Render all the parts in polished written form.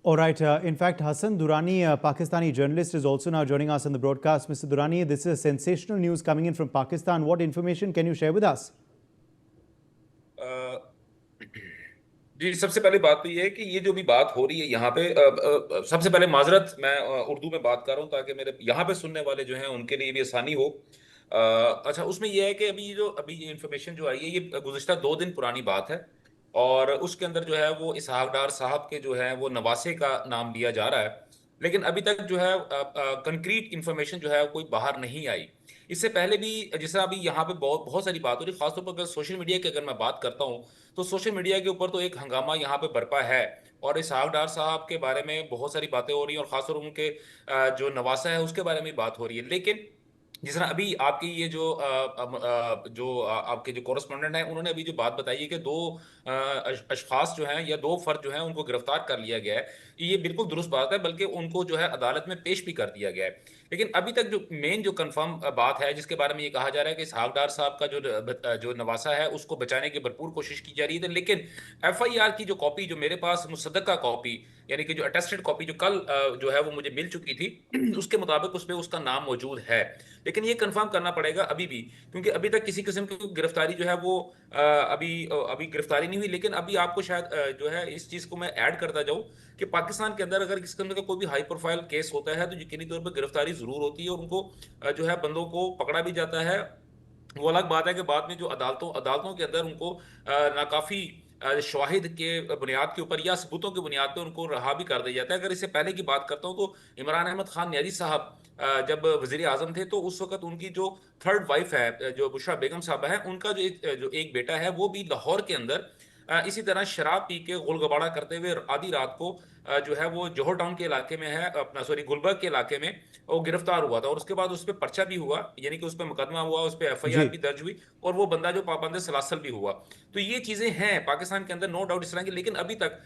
All right. In fact, Hassan Durrani, a Pakistani journalist, is also now joining us on the broadcast. Mr. Durrani, this is sensational news coming in from Pakistan. What information can you share with us? जी, सबसे पहले बात तो ये है कि ये जो भी बात हो रही है यहाँ पे सबसे पहले माजरत मैं उर्दू में बात कर रहा हूँ ताकि मेरे यहाँ पे सुनने वाले जो हैं उनके लिए भी आसानी हो। अच्छा, उसमें ये है कि अभी ये इन्फॉर्मेशन जो आई है ये गुज़िश्ता 2 दिन पुरानी बात है। और उसके अंदर जो है वो इसहाक डार साहब के जो है वो नवासे का नाम लिया जा रहा है। लेकिन अभी तक जो है कंक्रीट इन्फॉर्मेशन जो है कोई बाहर नहीं आई। इससे पहले भी जैसे अभी यहाँ पे बहुत बहुत सारी बात हो रही है, खासतौर पर अगर सोशल मीडिया की अगर मैं बात करता हूँ तो सोशल मीडिया के ऊपर तो एक हंगामा यहाँ पे बरपा है। और इसहाक डार साहब के बारे में बहुत सारी बातें हो रही हैं और खासतौर पर उनके जो नवासा है उसके बारे में बात हो रही है। लेकिन जिस तरह अभी आपकी ये आपके जो कोरस्पोंडेंट हैं उन्होंने अभी जो बात बताई है कि दो अशखास जो हैं या दो फर्द जो हैं उनको गिरफ्तार कर लिया गया है, ये बिल्कुल दुरुस्त बात है, बल्कि उनको जो है अदालत में पेश भी कर दिया गया है। लेकिन अभी तक जो मेन जो कंफर्म बात है जिसके बारे में ये कहा जा रहा है कि इसहाक डार साहब का जो नवासा है उसको बचाने की भरपूर कोशिश की जा रही है। लेकिन एफआईआर की जो कॉपी जो मेरे पास मुसद्दका कॉपी यानी कि जो अटेस्टेड कॉपी जो कल जो है वो मुझे मिल चुकी थी उसके मुताबिक उस पर उसका नाम मौजूद है। लेकिन ये कंफर्म करना पड़ेगा अभी भी, क्योंकि अभी तक किसी किस्म की गिरफ्तारी जो है वो अभी गिरफ्तारी नहीं हुई। लेकिन अभी आपको शायद जो है इस चीज को मैं ऐड करता जाऊं कि पाकिस्तान के अंदर अगर किसी किस्म का कोई भी हाई प्रोफाइल केस होता है तो यकीनी तौर पर गिरफ्तारी जरूर होती है और उनको जो है बंदों को पकड़ा भी जाता है। वो अलग बात है कि बाद में जो अदालतों अदालतों के अंदर उनको नाकाफी शवाहिद के बुनियाद के ऊपर या सबूतों की बुनियाद पर उनको रहा भी कर दिया जाता है। अगर इससे पहले की बात करता हूँ तो इमरान अहमद खान न्याजी साहब जब वजीर आजम थे तो उस वक्त उनकी जो थर्ड वाइफ है जो बुशरा बेगम साहबा है उनका जो एक बेटा है वो भी लाहौर के अंदर इसी तरह शराब पी के गोलगबाड़ा करते हुए आधी रात को जो है वो जौहर टाउन के इलाके में है अपना सॉरी गुलबर्ग के इलाके में वो गिरफ्तार हुआ था। और उसके बाद उस पर पर्चा भी हुआ, यानी कि उस पर मुकदमा हुआ, उस पर एफआईआर जी। भी दर्ज हुई और वो बंदा जो पाबंद सलासल भी हुआ। तो ये चीजें हैं पाकिस्तान के अंदर, नो डाउट इस तरह की। लेकिन अभी तक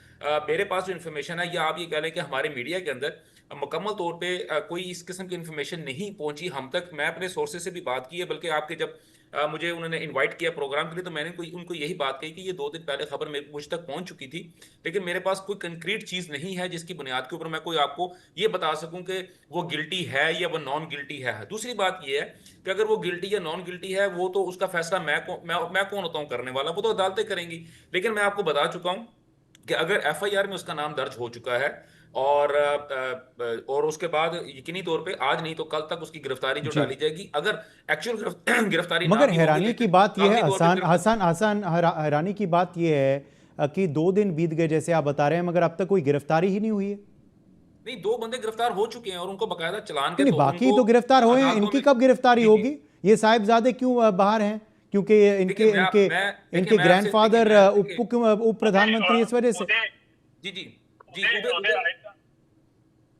मेरे पास जो इन्फॉर्मेशन है या आप ये कह लें कि हमारे मीडिया के अंदर मुकम्मल तौर पे कोई इस किस्म की इन्फॉर्मेशन नहीं पहुंची हम तक। मैं अपने सोर्सेज से भी बात की है, बल्कि आपके जब मुझे उन्होंने इनवाइट किया प्रोग्राम के लिए तो मैंने कोई उनको यही बात कही कि ये 2 दिन पहले खबर मुझ तक पहुंच चुकी थी। लेकिन मेरे पास कोई कंक्रीट चीज नहीं है जिसकी बुनियाद के ऊपर मैं कोई आपको ये बता सकूं कि वो गिल्टी है या वो नॉन गिल्टी है। दूसरी बात ये है कि अगर वो गिल्टी या नॉन गिल्टी है वो तो उसका फैसला मैं कौन होता हूं करने वाला, वो तो अदालतें करेंगी। लेकिन मैं आपको बता चुका हूं कि अगर एफआईआर में उसका नाम दर्ज हो चुका है और उसके बाद यकीनी तौर पे आज नहीं तो कल तक उसकी गिरफ्तारी जो जी। डाली जाएगी। अगर एक्चुअल गिरफ्तारी ना मगर भी होगी हैरानी की लेकिन बात यह है, कागजी तौर पे हसन हसन हसन हैरानी की बात यह है कि 2 दिन बीत गए जैसे आप बता रहे हैं, मगर अब तक कोई गिरफ्तारी ही नहीं हुई है। नहीं, 2 बंदे गिरफ्तार हो चुके हैं और उनको बकायदा चलान के नहीं, तो बाकी उनको तो गिरफ्तार हुए हैं, अदालतों इनकी में। कब गिरफ्तारी जी जी होगी? ये साहिबजादे क्यों बाहर हैं? क्योंकि देखिए इनके इनके मैं देखिए इनके मैं आपसे देखिए ग्रैंडफादर मैं उप देखिए उप प्रधानमंत्री इस वजह से। उदय जी जी जी उदय उबे उदय उबे आयगा।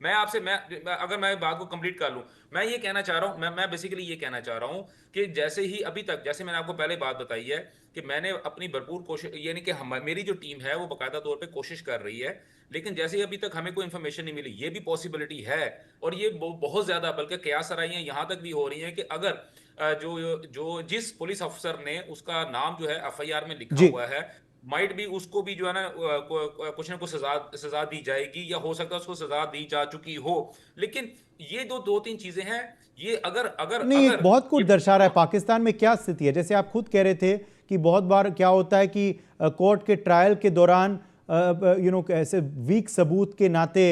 मैं आपसे अगर मैं बात को कंप्लीट कर लूं, मैं ये कहना चाह रहा हूं, मैं बेसिकली ये कहना चाह रहा हूं कि जैसे ही अभी तक जैसे मैंने आपको पहले बात बताई है कि मैंने अपनी भरपूर कोशिश यानी कि हम मेरी जो टीम है वो बाकायदा तौर पे कोशिश कर रही है। लेकिन जैसे ही अभी तक हमें कोई इन्फॉर्मेशन नहीं मिली, ये भी पॉसिबिलिटी है और ये बहुत ज्यादा बल्कि कयास आराइयां यहाँ तक भी हो रही हैं कि अगर जो जो जिस पुलिस अफसर ने उसका नाम जो है एफआईआर में लिखा जी। हुआ है माइट भी उसको भी जो है ना कुछ ना कुछ सजा सजा दी जाएगी या हो सकता है उसको सजा दी जा चुकी हो। लेकिन ये दो तीन चीजें हैं। ये अगर अगर नहीं, एक अगर बहुत ये कुछ दर्शा रहा है पाकिस्तान में क्या स्थिति है। जैसे आप खुद कह रहे थे कि बहुत बार क्या होता है कि कोर्ट के ट्रायल के दौरान ऐसे वीक सबूत के नाते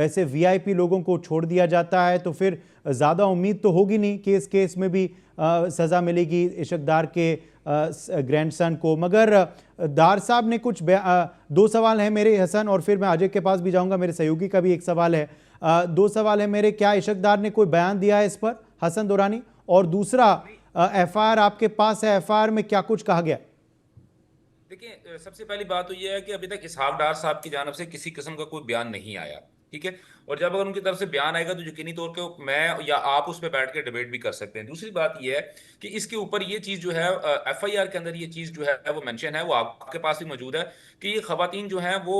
ऐसे वीआईपी लोगों को छोड़ दिया जाता है, तो फिर ज़्यादा उम्मीद तो होगी नहीं कि इस केस में भी सज़ा मिलेगी इशकदार के ग्रैंडसन को। मगर दार साहब ने कुछ 2 सवाल हैं मेरे, हसन, और फिर मैं अजय के पास भी जाऊंगा, मेरे सहयोगी का भी एक सवाल है। 2 सवाल है मेरे, क्या इशकदार ने कोई बयान दिया है इस पर, हसन दुरानी? और दूसरा, नहीं, एफआईआर आपके पास है, एफआईआर में क्या कुछ कहा गया? देखिए सबसे पहली बात तो यह है कि अभी तक इसहाक डार साहब की जानब से किसी किस्म का कोई बयान नहीं आया, ठीक है। और जब अगर उनकी तरफ से बयान आएगा तो यकीनी तौर पे मैं या आप उस पर बैठ के डिबेट भी कर सकते हैं। दूसरी बात ये है कि इसके ऊपर ये चीज़ जो है एफआईआर के अंदर ये चीज़ जो है वो मेंशन है, वो आपके पास भी मौजूद है कि ये खवातीन जो हैं वो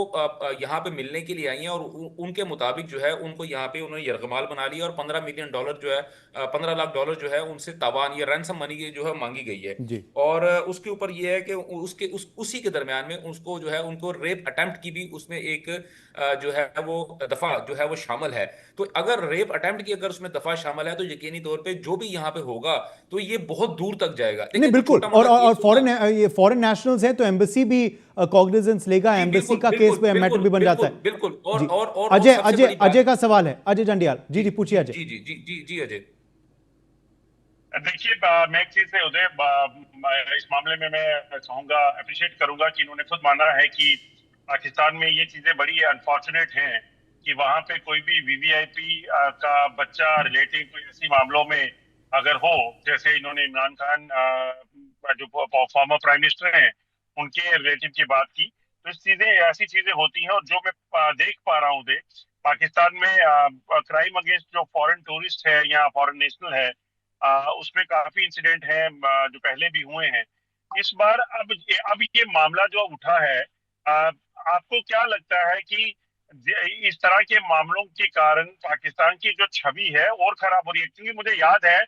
यहाँ पे मिलने के लिए आई हैं और उनके मुताबिक जो है उनको यहाँ पे उन्होंने यरगमाल बना लिया और $15 मिलियन जो है $15 लाख जो है उनसे तावान या रैंसम मनी जो है मांगी गई है। जी। और उसके ऊपर ये है कि उसी के दरमियान में उसको जो है उनको रेप अटेम्प्ट की भी उसमें एक जो है वो दफा जो है वो शामिल है। तो अगर रेप अटेम्प्ट की अगर उसमें दफा शामिल है तो यकीनी तौर पे जो भी यहाँ पे होगा तो ये बहुत दूर तक जाएगा। नहीं देखिए बिल्कुल, छोटा और मोटा और केस फॉरेन होगा। ये फॉरेन नेशनल्स हैं तो एम्बेसी भी कॉग्निजेंस लेगा, जी एम्बेसी बिल्कुल का केस बिल्कुल पे मैटर बिल्कुल भी बन जाता बिल्कुल है। बिल्कुल जी। और अजय सबसे अजय बड़ी बात। अजय का सवाल है, अजय जंडियाल। जी जी जी पूछिए अजय। जी जी जी जी जी अजय। देखिए, मैं एक चीज है उदय, इस मामले में मैं चाहूंगा, अप्रिशिएट करूंगा कि इन्होंने खुद माना है कि पाकिस्तान में ये चीजें बड़ी अनफॉर्चुनेट हैं कि वहां पे कोई भी वीवीआईपी का बच्चा रिलेटिव कोई ऐसी मामलों में अगर हो, जैसे इन्होंने इमरान खान जो फॉर्मर प्राइम मिनिस्टर हैं उनके रिलेटिव की बात की, तो इस चीजें ऐसी चीजें होती हैं। और जो मैं देख पा रहा हूँ उदय, पाकिस्तान में क्राइम अगेंस्ट जो फॉरेन टूरिस्ट है या फॉरेन नेशनल है, उसमें काफी इंसिडेंट हैं जो पहले भी हुए हैं। इस बार अब ये मामला जो उठा है, आपको क्या लगता है कि इस तरह के मामलों के कारण पाकिस्तान की जो छवि है और खराब हो रही है? क्योंकि मुझे याद है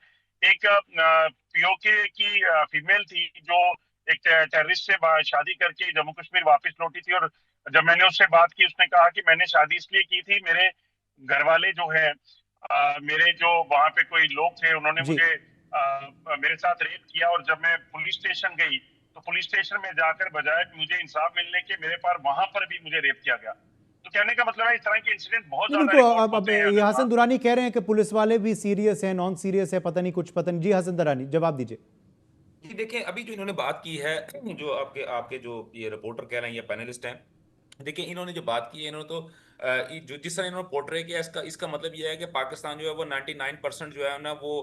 एक पीओके की फीमेल थी जो एक टेररिस्ट से शादी करके जम्मू कश्मीर वापस लौटी थी, और जब मैंने उससे बात की उसने कहा कि मैंने शादी इसलिए की थी, मेरे घर वाले जो है मेरे जो वहां पे कोई लोग थे उन्होंने जी मुझे मेरे साथ रेप किया, और जब मैं पुलिस स्टेशन गई तो पुलिस स्टेशन में जाकर बजाय मुझे इंसाफ मिलने के मेरे पास वहां पर भी मुझे रेप किया गया। तो कहने का मतलब है इस तरह के इंसिडेंट बहुत नहीं ज्यादा बिल्कुल। रिकॉर्ड अब होते हैं। ये हसन दुरानी कह रहे हैं कि पुलिस वाले भी सीरियस है, नॉन सीरियस है, पता नहीं कुछ पता नहीं। जी हसन दुरानी जवाब दीजिए। जी देखिए अभी जो इन्होंने बात की है, जो आपके आपके जो ये रिपोर्टर कह रहे हैं या पैनलिस्ट हैं, देखिए इन्होंने जो बात की है इन्होंने तो जो जिस तरह इन्होंने पोर्ट्रे किया इसका मतलब ये है कि पाकिस्तान जो है वो 99% जो है ना वो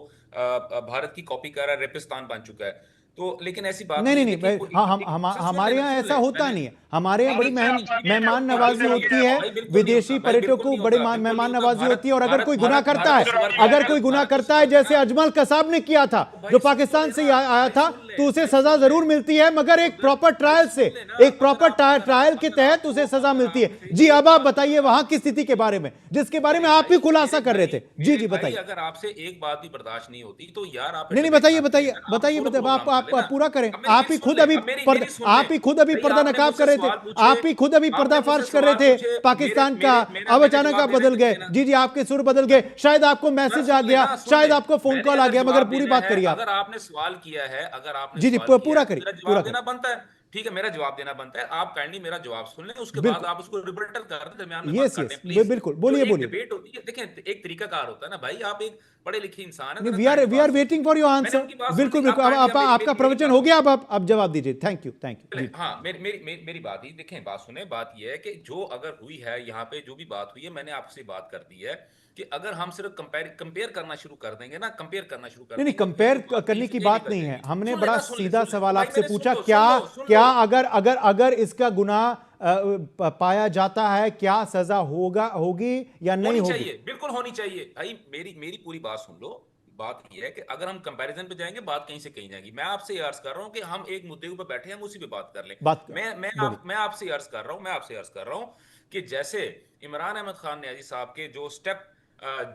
भारत की कॉपी कर रहा है, रेपिस्तान बन चुका है। तो लेकिन ऐसी बात नहीं नहीं नहीं है, नहीं देखिए हाँ, सुन ले हमारे ना, यहाँ सुन ऐसा ले होता मैंने। नहीं है। हमारे यहाँ बड़ी देखिए, आप ये मेहमान भाई नवाजी देखिए, होती है, भाई बिल्कुल नहीं होता, विदेशी भाई पर्यटकों बिल्कुल को नहीं बड़ी होता, बिल्कुल मेहमान नहीं होता। नवाजी भारत होती है। और अगर भारत कोई गुनाह भारत करता भारत है, दुरानी अगर अगर कोई गुनाह भारत करता है सुन जैसे लेना, अजमल कसाब ने किया था भाई जो सुन तो पाकिस्तान से लेना, आया भाई था, सुन ले, तो उसे भाई सजा सुन ले। जरूर मिलती है, मगर एक प्रॉपर भाई ट्रायल से, सुन लेना, एक प्रॉपर ट्रायल के तहत उसे सजा मिलती है। जी अब आप बताइए वहां की स्थिति के बारे में, जिसके बारे में मेरे आप ही भाई खुलासा कर रहे थे। जी मेरे जी भाई बताइए। अगर आपसे एक बात भी बर्दाश्त नहीं होती तो यार आप नहीं नहीं डिबेट बताइए ना करें बताइए ना, आप बताइए सोलो बताइए। प्रोग्राम कर आप लेना। पूरा करें। अब मेरी आप मेरी ही सुन खुद ले, अभी अब मेरी सुन ले। आप ही खुद अभी भाई पर्दा आपने नकाब मुझसे कर रहे थे, सवाल पूछे, आप ही खुद अभी आपने मुझसे पर्दाफाश कर रहे सवाल थे पूछे, पाकिस्तान का। अब मैंने अचानक जवाब आप देना बदल है तो गए। देना। जी जी आपके सुर बदल गए, शायद आपको ना मैसेज आ सुन ले गया, ना, सुन शायद ले। आपको फोन मैंने कॉल आ अगर गया, मगर जवाब पूरी देना बात है, करिए आप। अगर आपने सवाल किया है, अगर आपने जी जी सवाल किया पूरा है तो करिए मेरा पूरा जवाब देना करिए। बनता है। ठीक है, मेरा जवाब देना बनता है। आप काइंडली मेरा जवाब सुन लें, उसके बाद बिल्कुल। आप उसको रिबर्टल कर दें, दरमियान में मत यस काटें यस प्लीज। बिल्कुल जो बोलिए एक बोलिए। डिबेट होती है, देखें एक तरीकाकार होता है ना भाई, आप एक पढ़े लिखे इंसान है, नहीं जरा वी काइंडली आर बात सुन वेटिंग लीजिए। फॉर योर मैंने आंसर। उनकी बात सुन ली, बिल्कुल आप बिल्कुल। अब काइंडली मेरी आपका मेरी मेरी प्रवचन बात हो गया, सुने। अब आप जवाब दीजिए। थैंक यू चले, जी। हाँ मेरी बात ही देखें, बात सुने। बात यह है कि जो अगर हुई है यहाँ पे, जो भी बात हुई है, मैंने आपसे बात कर दी है कि अगर हम सिर्फ कंपेयर करना शुरू कर देंगे ना, कंपेयर करना शुरू कर नहीं नहीं देंगे, फिर कंपेयर वो बात कहीं करने से की कहीं बात निकल नहीं है। जाएगी। हमने सुन ले बड़ा ना, सीधा सुन ले सवाल भाई, आपसे मैंने पूछा, सुन क्या लो सुन क्या लो। अगर अगर अगर इसका गुनाह पाया जाता है, क्या सजा होगी या नहीं होनी होगी? चाहिए, बिल्कुल होनी चाहिए भाई। मेरी मेरी पूरी बात सुन लो। बात यह है कि अगर हम कंपैरिजन पे जाएंगे, बात कहीं से कहीं जाएगी। मैं आपसे ये अर्ज कर रहा हूं कि हम एक मुद्दे ऊपर बैठे हैं, हम उसी पे बात कर लें। बात बोलिए। मैं आपसे अर्ज कर रहा हूं, मैं आपसे अर्ज कर रहा हूं कि जैसे इमरान अहमद खान न्याजी साहब के जो स्टेप,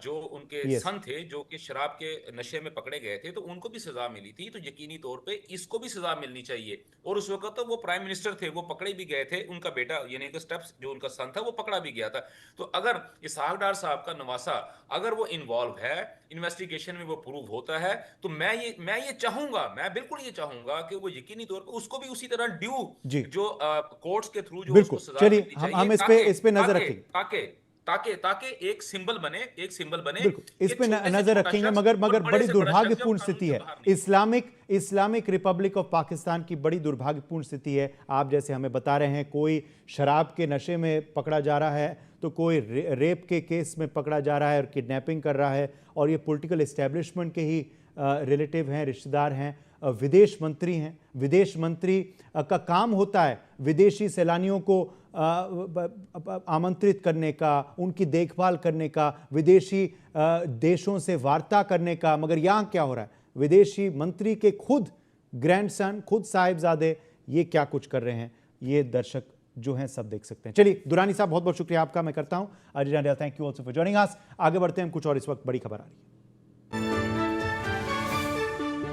जो उनके यस सन थे जो कि शराब के नशे में पकड़े गए थे, तो उनको भी सजा मिली थी, तो यकीनी तौर पे इसको भी सजा मिलनी चाहिए। और उस वक्त तो वो प्राइम मिनिस्टर थे, वो पकड़े भी गए थे, उनका बेटा यानी कि स्टेप्स जो उनका सन था वो पकड़ा भी गया था। तो अगर इसहाक डार साहब का नवासा अगर वो इन्वॉल्व है, इन्वेस्टिगेशन में वो प्रूव होता है, तो मैं ये चाहूंगा, मैं बिल्कुल ये चाहूंगा कि वो यकीनी तौर पर उसको भी उसी तरह ड्यू जी जो कोर्ट्स के थ्रू जो बिल्कुल। उसको सजा चलिए मिलनी हम चाहिए, हम ताकि इस पे नजर ताकि रखेंगे। ताकि ताकि ताकि एक सिंबल बने, एक सिंबल बने बिल्कुल इस कि पे छोटे से नजर छोटा रखेंगे, शख्स मगर और बड़े बड़ी से बड़ा शख्स जब दुर्भाग्यपूर्ण कानून स्थिति से है। बाहर नहीं। इस्लामिक रिपब्लिक ऑफ पाकिस्तान की बड़ी दुर्भाग्यपूर्ण स्थिति है। आप जैसे हमें बता रहे हैं, कोई शराब के नशे में पकड़ा जा रहा है, तो कोई रेप के केस में पकड़ा जा रहा है और किडनैपिंग कर रहा है, और ये पॉलिटिकल एस्टेब्लिशमेंट के ही रिलेटिव हैं, रिश्तेदार हैं, विदेश मंत्री हैं। विदेश मंत्री का काम होता है विदेशी सैलानियों को आमंत्रित करने का, उनकी देखभाल करने का, विदेशी देशों से वार्ता करने का। मगर यहाँ क्या हो रहा है, विदेशी मंत्री के खुद ग्रैंडसन, खुद साहिबजादे ये क्या कुछ कर रहे हैं, ये दर्शक जो हैं सब देख सकते हैं। चलिए दुरानी साहब, बहुत बहुत शुक्रिया आपका मैं करता हूं। Ajay Jandel, thank you also for joining us. आगे बढ़ते हैं हम, कुछ और इस वक्त बड़ी खबर आ रही है।